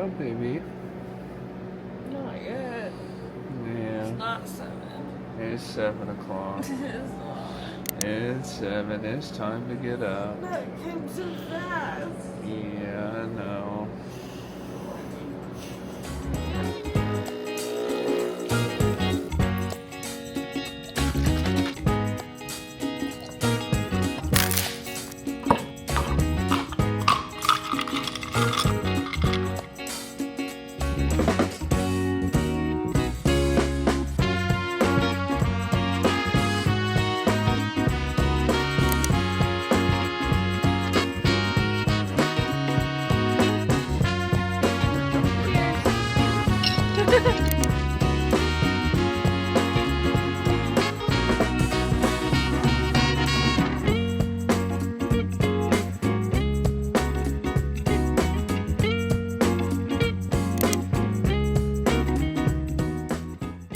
up, baby? Not yet. Yeah. It's not 7. It's 7 o'clock. It's not. It's 7. It's time to get up. That came so fast. Yeah, I know.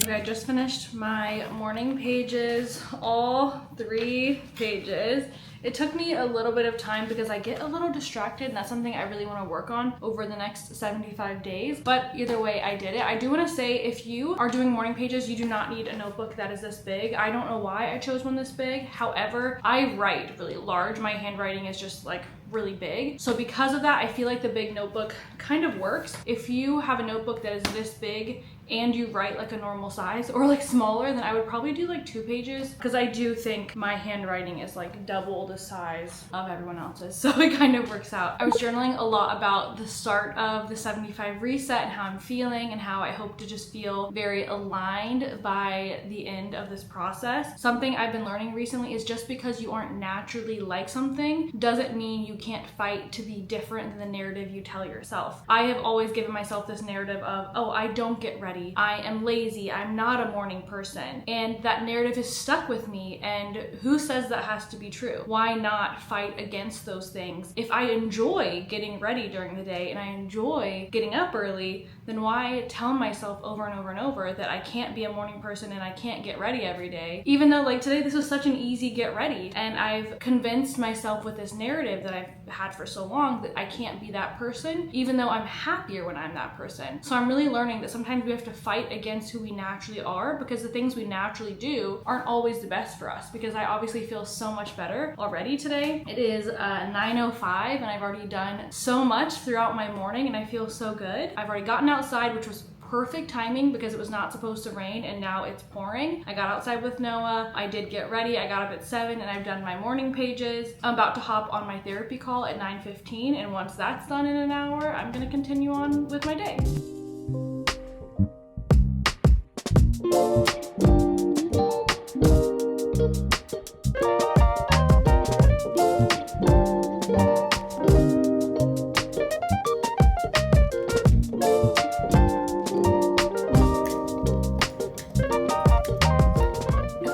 Okay, I just finished my morning pages, all 3 pages. It took me a little bit of time because I get a little distracted, and that's something I really want to work on over the next 75 days. But either way, I did it. I do want to say, if you are doing morning pages, you do not need a notebook that is this big. I don't know why I chose one this big. However, I write really large. My handwriting is just like really big. So because of that, I feel like the big notebook kind of works. If you have a notebook that is this big and you write like a normal size or like smaller, then I would probably do like 2 pages, because I do think my handwriting is like double the size of everyone else's. So it kind of works out. I was journaling a lot about the start of the 75 reset and how I'm feeling and how I hope to just feel very aligned by the end of this process. Something I've been learning recently is just because you aren't naturally like something doesn't mean you can't fight to be different than the narrative you tell yourself. I have always given myself this narrative of, oh, I don't get ready, I am lazy, I'm not a morning person. And that narrative is stuck with me, and who says that has to be true? Why not fight against those things? If I enjoy getting ready during the day and I enjoy getting up early, then why tell myself over and over and over that I can't be a morning person and I can't get ready every day? Even though like today, this was such an easy get ready, and I've convinced myself with this narrative that I've had for so long that I can't be that person, even though I'm happier when I'm that person. So I'm really learning that sometimes we have to fight against who we naturally are, because the things we naturally do aren't always the best for us. Because I obviously feel so much better already today. It is 9:05 and I've already done so much throughout my morning and I feel so good. I've already gotten outside, which was perfect timing because it was not supposed to rain and now it's pouring. I got outside with Noah. I did get ready. I got up at 7 and I've done my morning pages. I'm about to hop on my therapy call at 9:15, and once that's done in an hour, I'm gonna continue on with my day.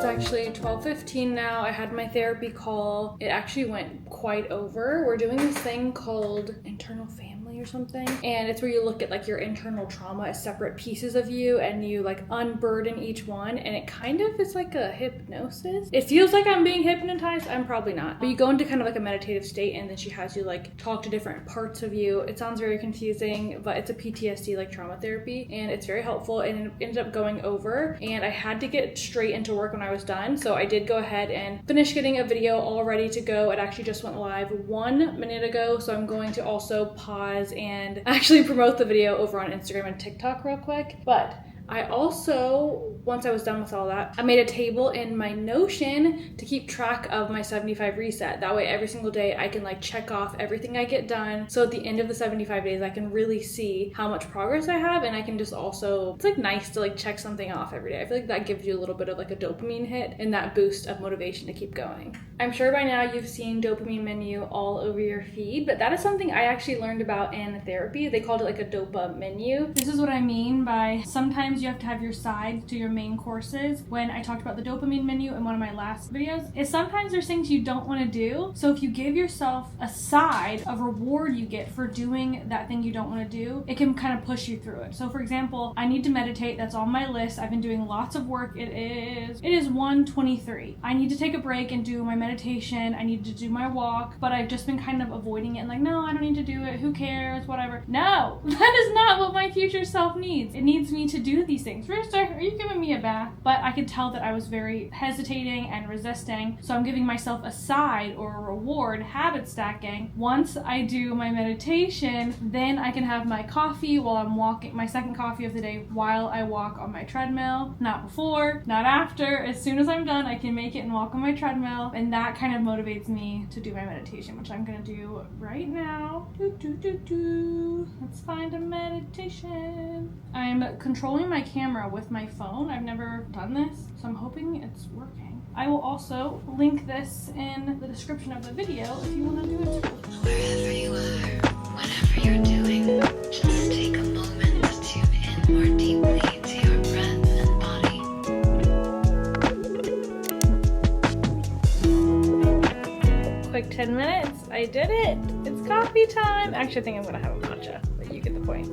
Actually 12:15 now. I had my therapy call. It actually went quite over. We're doing this thing called internal family or something, and it's where you look at like your internal trauma as separate pieces of you and you like unburden each one, and it kind of is like a hypnosis. It feels like I'm being hypnotized. I'm probably not, but you go into kind of like a meditative state, and then she has you like talk to different parts of you. It sounds very confusing, but it's a PTSD like trauma therapy, and it's very helpful, and it ended up going over, and I had to get straight into work when I was done. So I did go ahead and finish getting a video all ready to go. It actually just went live 1 minute ago, so I'm going to also pause and actually promote the video over on Instagram and TikTok real quick. But I also, once I was done with all that, I made a table in my Notion to keep track of my 75 reset. That way every single day I can like check off everything I get done. So at the end of the 75 days, I can really see how much progress I have, and I can just also, it's like nice to like check something off every day. I feel like that gives you a little bit of like a dopamine hit and that boost of motivation to keep going. I'm sure by now you've seen dopamine menu all over your feed, but that is something I actually learned about in therapy. They called it like a dopa menu. This is what I mean by sometimes sometimes you have to have your sides to your main courses. When I talked about the dopamine menu in one of my last videos, is sometimes there's things you don't want to do. So if you give yourself a side, a reward you get for doing that thing you don't want to do, it can kind of push you through it. So for example, I need to meditate. That's on my list. I've been doing lots of work. It is 1:23. I need to take a break and do my meditation. I need to do my walk, but I've just been kind of avoiding it and like, no, I don't need to do it. Who cares? Whatever. No, that is not what my future self needs. It needs me to do these things. Rooster, are you giving me a bath? But I could tell that I was very hesitating and resisting. So I'm giving myself a side or a reward, habit stacking. Once I do my meditation, then I can have my coffee while I'm walking, my second coffee of the day while I walk on my treadmill. Not before, not after. As soon as I'm done, I can make it and walk on my treadmill. And that kind of motivates me to do my meditation, which I'm gonna do right now. Let's find a meditation. I'm controlling my camera with my phone. I've never done this, so I'm hoping it's working. I will also link this in the description of the video if you want to do it too. Wherever you are, whatever you're doing, just take a moment to tune in more deeply to your breath and body. Quick 10 minutes. I did it. It's coffee time. Actually, I think I'm gonna have a matcha, but you get the point.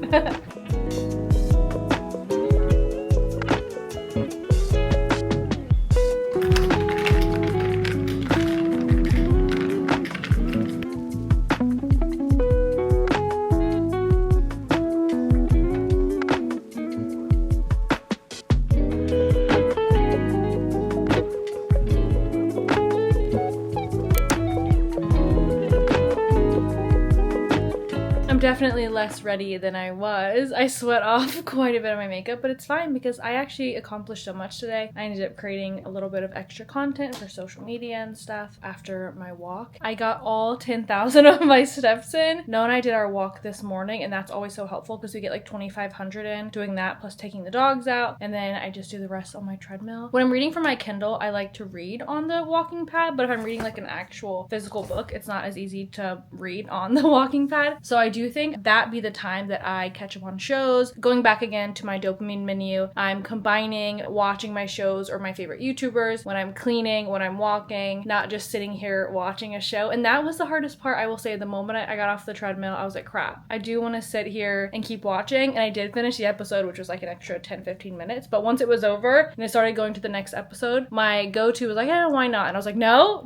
I'm definitely less ready than I was. I sweat off quite a bit of my makeup, but it's fine because I actually accomplished so much today. I ended up creating a little bit of extra content for social media and stuff after my walk. I got all 10,000 of my steps in. Noah and I did our walk this morning, and that's always so helpful because we get like 2,500 in doing that plus taking the dogs out, and then I just do the rest on my treadmill. When I'm reading from my Kindle, I like to read on the walking pad, but if I'm reading like an actual physical book, it's not as easy to read on the walking pad. So I do think that be the time that I catch up on shows. Going back again to my dopamine menu, I'm combining watching my shows or my favorite YouTubers when I'm cleaning, when I'm walking, not just sitting here watching a show. And that was the hardest part, I will say. The moment I got off the treadmill, I was like, crap, I do want to sit here and keep watching. And I did finish the episode, which was like an extra 10-15 minutes. But once it was over and I started going to the next episode, my go-to was like, yeah, why not? And I was like, no.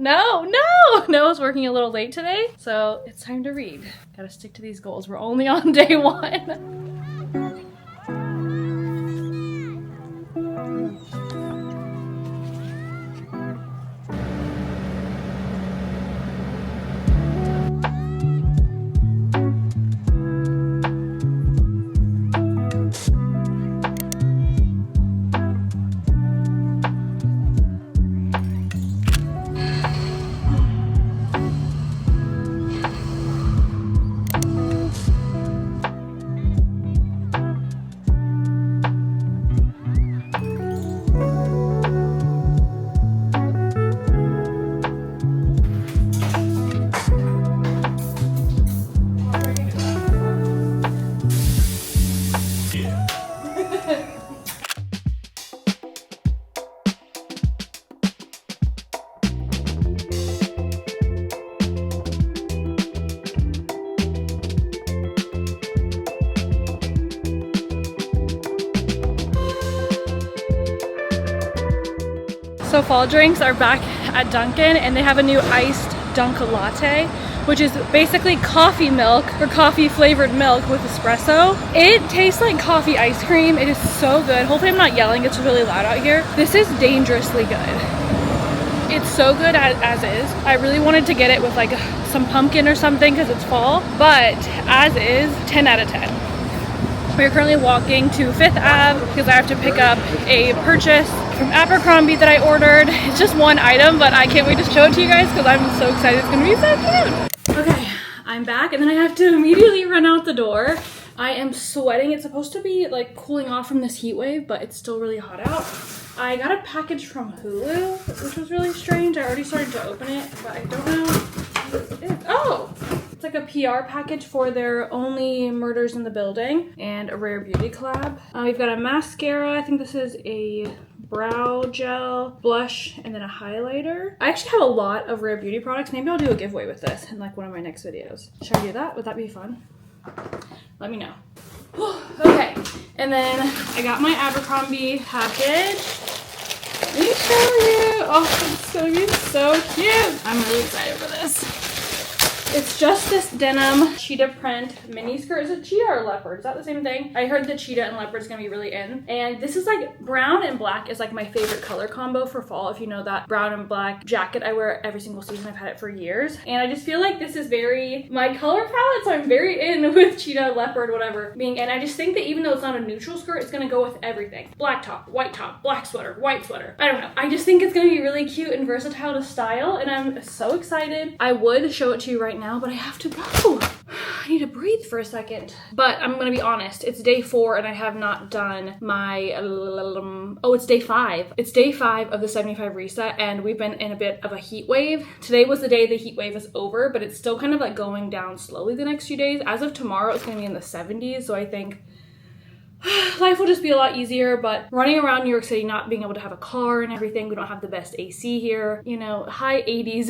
Noah's working a little late today, so it's time to read. Gotta stick to these goals. We're only on day 1. So fall drinks are back at Dunkin', and they have a new iced Dunkin' Latte, which is basically coffee milk or coffee flavored milk with espresso. It tastes like coffee ice cream. It is so good. Hopefully I'm not yelling, it's really loud out here. This is dangerously good. It's so good as is. I really wanted to get it with like some pumpkin or something because it's fall, but as is, 10 out of 10. We're currently walking to 5th Ave because I have to pick up a purchase from Abercrombie that I ordered. It's just one item, but I can't wait to show it to you guys because I'm so excited. It's gonna be so cute. Okay, I'm back and then I have to immediately run out the door. I am sweating. It's supposed to be like cooling off from this heat wave, but it's still really hot out. I got a package from Hulu, which was really strange. I already started to open it, but I don't know what it is. Oh, it's like like a PR package for their Only Murders in the Building and a Rare Beauty collab. We've got a mascara. I think this is a brow gel, blush, and then a highlighter. I actually have a lot of Rare Beauty products. Maybe I'll do a giveaway with this in like one of my next videos. Should I do that? Would that be fun? Let me know. Okay, and then I got my Abercrombie package. Let me show you. Oh, it's gonna be so cute. I'm really excited for this. It's just this denim cheetah print mini skirt. Is it cheetah or leopard? Is that the same thing? I heard that cheetah and leopard is gonna be really in. And this is like brown and black is like my favorite color combo for fall. If you know that brown and black jacket I wear every single season. I've had it for years. And I just feel like this is very my color palette, so I'm very in with cheetah, leopard, whatever being. And I just think that even though it's not a neutral skirt, it's gonna go with everything. Black top, black sweater, white sweater. I don't know. I just think it's gonna be really cute and versatile to style. And I'm so excited. I would show it to you right now, but I have to go. I need to breathe for a second. But I'm gonna be honest, it's day 4 and I have not done my, oh, it's day 5. It's day 5 of the 75 reset and we've been in a bit of a heat wave. Today was the day the heat wave is over, but it's still kind of like going down slowly the next few days. As of tomorrow, it's gonna be in the 70s, so I think life will just be a lot easier. But running around New York City, not being able to have a car and everything, we don't have the best AC here, you know, high 80s,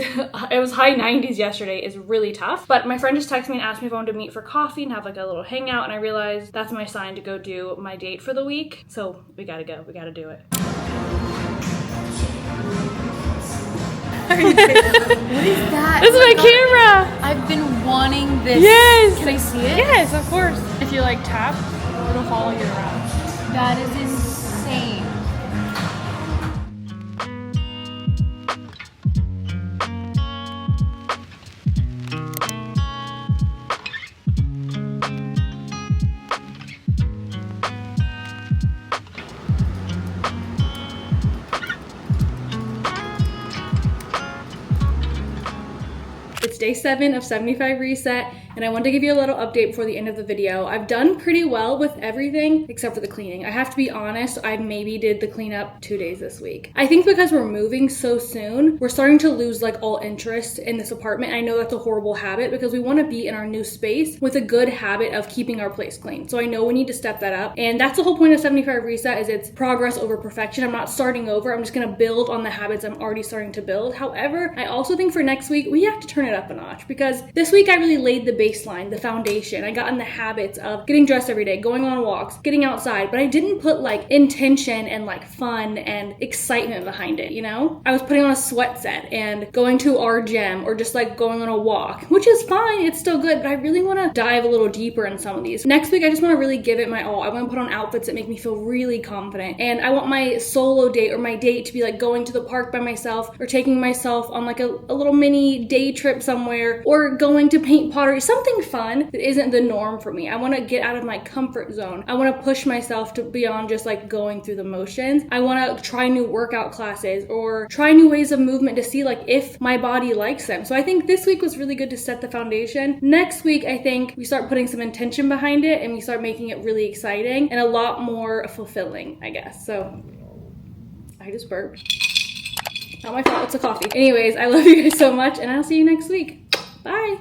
it was high 90s yesterday, is really tough. But my friend just texted me and asked me if I wanted to meet for coffee and have like a little hangout, and I realized that's my sign to go do my date for the week. So we gotta go, we gotta do it. What is that? This is my camera! I've been wanting this. Yes! Can I see it? Yes, of course. If you like tap, it'll follow you around. That is insane. It's day 7 of 75 reset, and I want to give you a little update before the end of the video. I've done pretty well with everything except for the cleaning. I have to be honest, I maybe did the cleanup 2 days this week. I think because we're moving so soon, we're starting to lose like all interest in this apartment. I know that's a horrible habit because we want to be in our new space with a good habit of keeping our place clean. So I know we need to step that up, and that's the whole point of 75 reset, is it's progress over perfection. I'm not starting over. I'm just going to build on the habits I'm already starting to build. However, I also think for next week, we have to turn it up a notch, because this week I really laid the baseline, the foundation. I got in the habits of getting dressed every day, going on walks, getting outside, but I didn't put like intention and like fun and excitement behind it, you know? I was putting on a sweat set and going to our gym or just like going on a walk, which is fine, it's still good, but I really want to dive a little deeper in some of these. Next week, I just want to really give it my all. I want to put on outfits that make me feel really confident, and I want my solo date or my date to be like going to the park by myself or taking myself on like a little mini day trip somewhere, or going to paint pottery, something fun that isn't the norm for me. I want to get out of my comfort zone. I want to push myself to beyond just like going through the motions. I want to try new workout classes or try new ways of movement to see like if my body likes them. So I think this week was really good to set the foundation. Next week, I think we start putting some intention behind it and we start making it really exciting and a lot more fulfilling, I guess. So I just burped. Not my fault, it's a coffee. Anyways, I love you guys so much and I'll see you next week. Bye.